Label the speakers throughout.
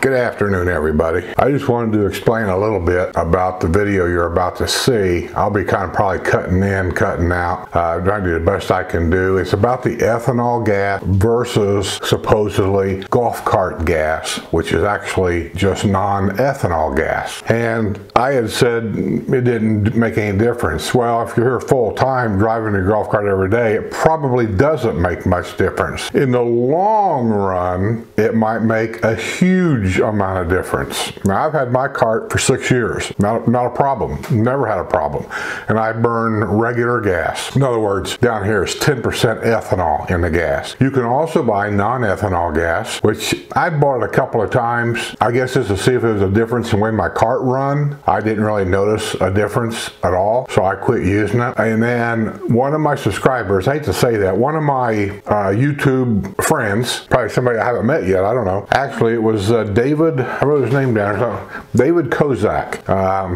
Speaker 1: Good afternoon, everybody. I just wanted to explain a little bit about the video you're about to see. I'll be kind of probably cutting in, cutting out, trying to do the best I can do. It's about the ethanol gas versus supposedly golf cart gas, which is actually just non-ethanol gas. And I had said it didn't make any difference. Well, if you're here full time driving your golf cart every day, it probably doesn't make much difference. In the long run, it might make a huge amount of difference. Now, I've had my cart for 6 years. Not a problem. Never had a problem. And I burn regular gas. In other words, down here is 10% ethanol in the gas. You can also buy non-ethanol gas, which I bought it a couple of times. I guess just to see if there was a difference in the way my cart run. I didn't really notice a difference at all, so I quit using it. And then one of my subscribers, I hate to say that, one of my YouTube friends, probably somebody I haven't met yet, I don't know. Actually, it was David, I wrote his name down, so David Kozak.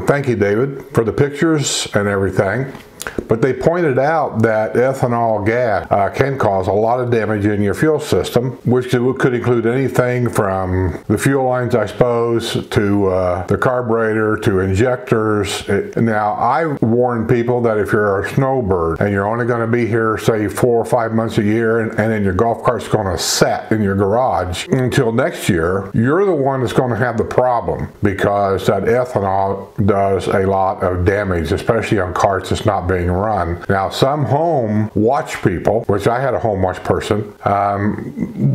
Speaker 1: Thank you, David, for the pictures and everything. But they pointed out that ethanol gas can cause a lot of damage in your fuel system, which could include anything from the fuel lines, I suppose, to the carburetor, to injectors. Now, I warn people that if you're a snowbird and you're only going to be here, say, 4 or 5 months a year, and then your golf cart's going to set in your garage until next year, you're the one that's going to have the problem, because that ethanol does a lot of damage, especially on carts that's not being run. Now, some home watch people, which I had a home watch person,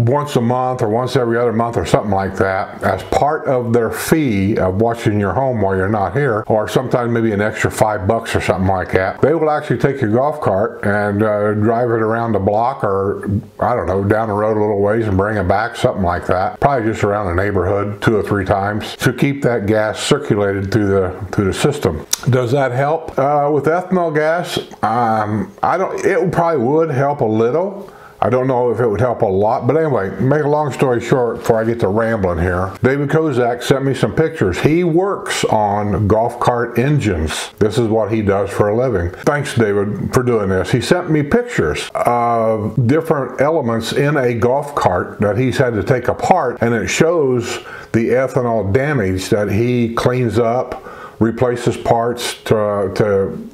Speaker 1: once a month or once every other month or something like that, as part of their fee of watching your home while you're not here, or sometimes maybe an extra $5 or something like that, they will actually take your golf cart and drive it around the block, or I don't know, down the road a little ways and bring it back, something like that. Probably just around the neighborhood 2 or 3 times to keep that gas circulated through the system. Does that help with ethanol gas? It probably would help a little. I don't know if it would help a lot, but anyway, make a long story short before I get to rambling here. David Kozak sent me some pictures. He works on golf cart engines. This is what he does for a living. Thanks, David, for doing this. He sent me pictures of different elements in a golf cart that he's had to take apart, and it shows the ethanol damage that he cleans up, replaces parts to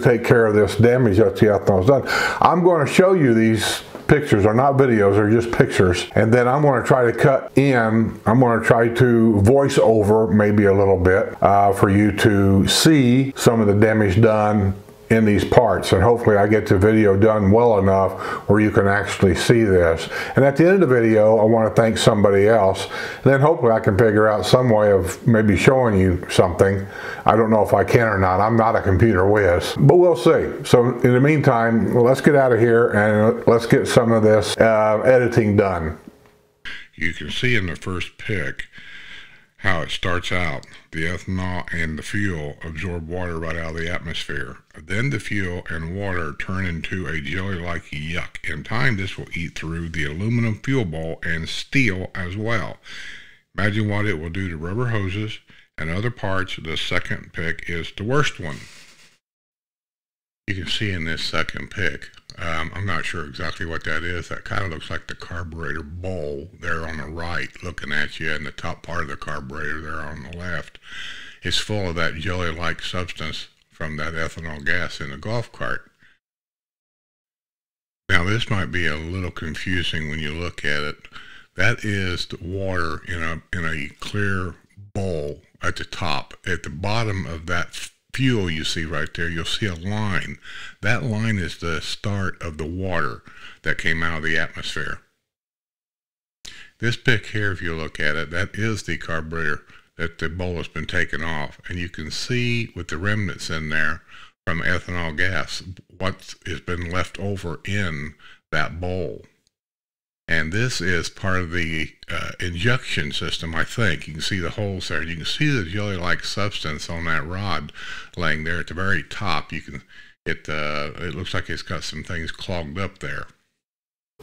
Speaker 1: take care of this damage that the ethanol's done. I'm going to show you these pictures. Are not videos, they're just pictures, and then I'm going to try to cut in, I'm going to try to voice over maybe a little bit for you to see some of the damage done in these parts, and hopefully I get the video done well enough where you can actually see this. And at the end of the video, I want to thank somebody else, and then hopefully I can figure out some way of maybe showing you something. I don't know if I can or not. I'm not a computer whiz, but we'll see. So in the meantime, let's get out of here and let's get some of this editing done. You can see in the first pic how it starts out. The ethanol and the fuel absorb water right out of the atmosphere. Then the fuel and water turn into a jelly-like yuck. In time, this will eat through the aluminum fuel bowl and steel as well. Imagine what it will do to rubber hoses and other parts. The second pic is the worst one. You can see in this second pic, I'm not sure exactly what that is. That kind of looks like the carburetor bowl there on the right looking at you, and the top part of the carburetor there on the left is full of that jelly-like substance from that ethanol gas in the golf cart. Now, this might be a little confusing when you look at it. That is the water in a clear bowl at the top. At the bottom of that fuel you see right there, you'll see a line. That line is the start of the water that came out of the atmosphere. This pic here, if you look at it, that is the carburetor that the bowl has been taken off, and you can see with the remnants in there from ethanol gas what has been left over in that bowl. And this is part of the injection system, I think. You can see the holes there. You can see the jelly-like substance on that rod laying there at the very top. It looks like it's got some things clogged up there.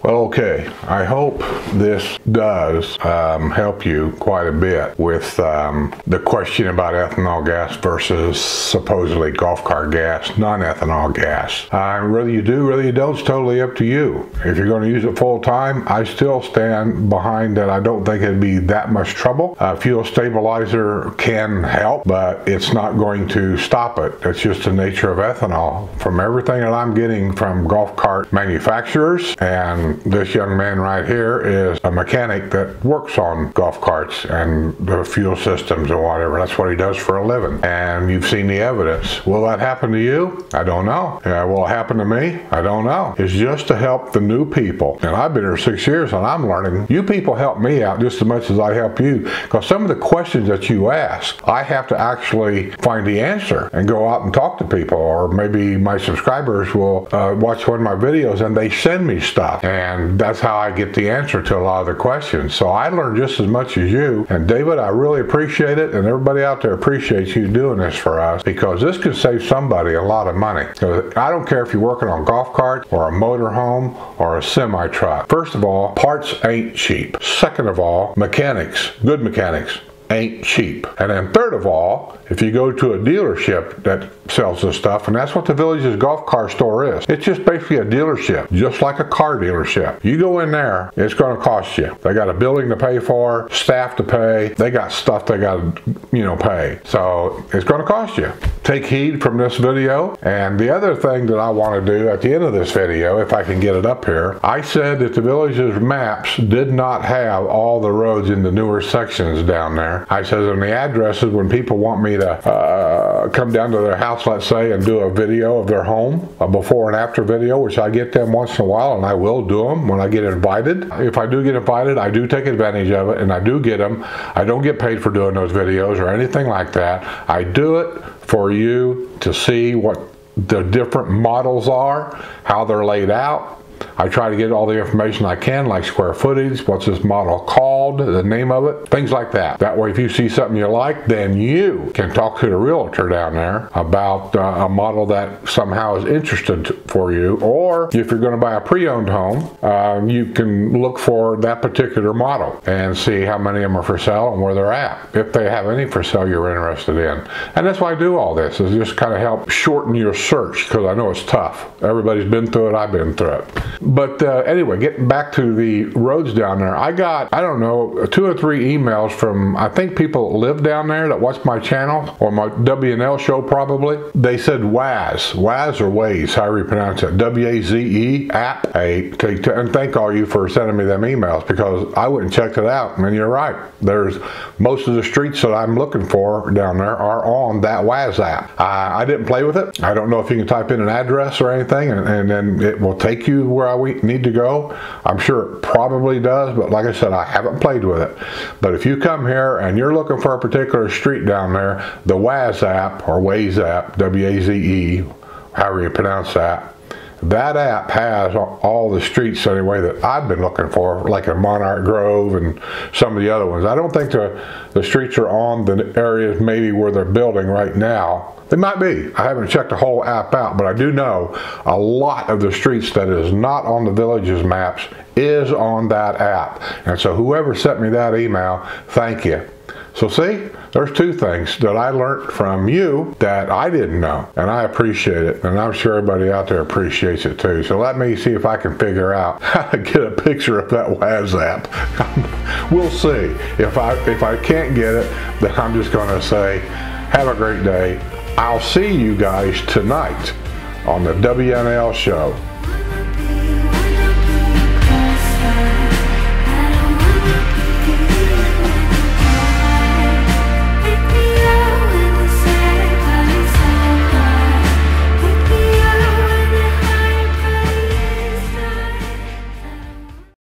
Speaker 1: Well, okay, I hope this does help you quite a bit with the question about ethanol gas versus supposedly golf cart gas, non-ethanol gas. Whether you do, whether you don't, it's totally up to you. If you're going to use it full time, I still stand behind that. I don't think it'd be that much trouble. Fuel stabilizer can help, but it's not going to stop it. It's just the nature of ethanol. From everything that I'm getting from golf cart manufacturers, and this young man right here is a mechanic that works on golf carts and the fuel systems and whatever. That's what he does for a living. And you've seen the evidence. Will that happen to you? I don't know. Will it happen to me? I don't know. It's just to help the new people. And I've been here 6 years and I'm learning. You people help me out just as much as I help you. Because some of the questions that you ask, I have to actually find the answer and go out and talk to people. Or maybe my subscribers will watch one of my videos and they send me stuff. And that's how I get the answer to a lot of the questions. So I learn just as much as you. And David, I really appreciate it. And everybody out there appreciates you doing this for us, because this could save somebody a lot of money. So I don't care if you're working on golf cart or a motor home or a semi truck. First of all, parts ain't cheap. Second of all, mechanics, good mechanics, ain't cheap. And then third of all, if you go to a dealership that sells this stuff, and that's what the Village's golf car store is. It's just basically a dealership, just like a car dealership. You go in there, it's going to cost you. They got a building to pay for, staff to pay, they got stuff they got to, pay. So it's going to cost you. Take heed from this video. And the other thing that I want to do at the end of this video, if I can get it up here, I said that the Village's maps did not have all the roads in the newer sections down there. I said on the addresses, when people want me to come down to their house, let's say, and do a video of their home, a before and after video, which I get them once in a while, and I will do them when I get invited. If I do get invited, I do take advantage of it, and I do get them. I don't get paid for doing those videos or anything like that. I do it for you to see what the different models are, how they're laid out. I try to get all the information I can, like square footage, what's this model called, the name of it, things like that. That way, if you see something you like, then you can talk to the realtor down there about a model that somehow is interested for you. Or if you're going to buy a pre-owned home, you can look for that particular model and see how many of them are for sale and where they're at, if they have any for sale you're interested in. And that's why I do all this, is just kind of help shorten your search, because I know it's tough. Everybody's been through it, I've been through it. But anyway, getting back to the roads down there, I got, I don't know, 2 or 3 emails from, I think, people that live down there that watch my channel, or my W&L show probably. They said Waze or Waze, however you pronounce it, W-A-Z-E app. And thank all you for sending me them emails, because I went and checked it out, and you're right. There's most of the streets that I'm looking for down there are on that Waze app. I didn't play with it. I don't know if you can type in an address or anything, and then it will take you where I need to go. I'm sure it probably does, but like I said, I haven't played with it. But if you come here and you're looking for a particular street down there, the Waze app, or Waze app, W-A-Z-E, however you pronounce that, that app has all the streets anyway that I've been looking for, like in Monarch Grove and some of the other ones. I don't think the streets are on the areas maybe where they're building right now. They might be. I haven't checked the whole app out, but I do know a lot of the streets that is not on the Village's maps is on that app. And so whoever sent me that email, thank you. So see, there's 2 things that I learned from you that I didn't know, and I appreciate it, and I'm sure everybody out there appreciates it too. So let me see if I can figure out how to get a picture of that Waze app. We'll see. If I can't get it, then I'm just going to say, have a great day. I'll see you guys tonight on the W&L show.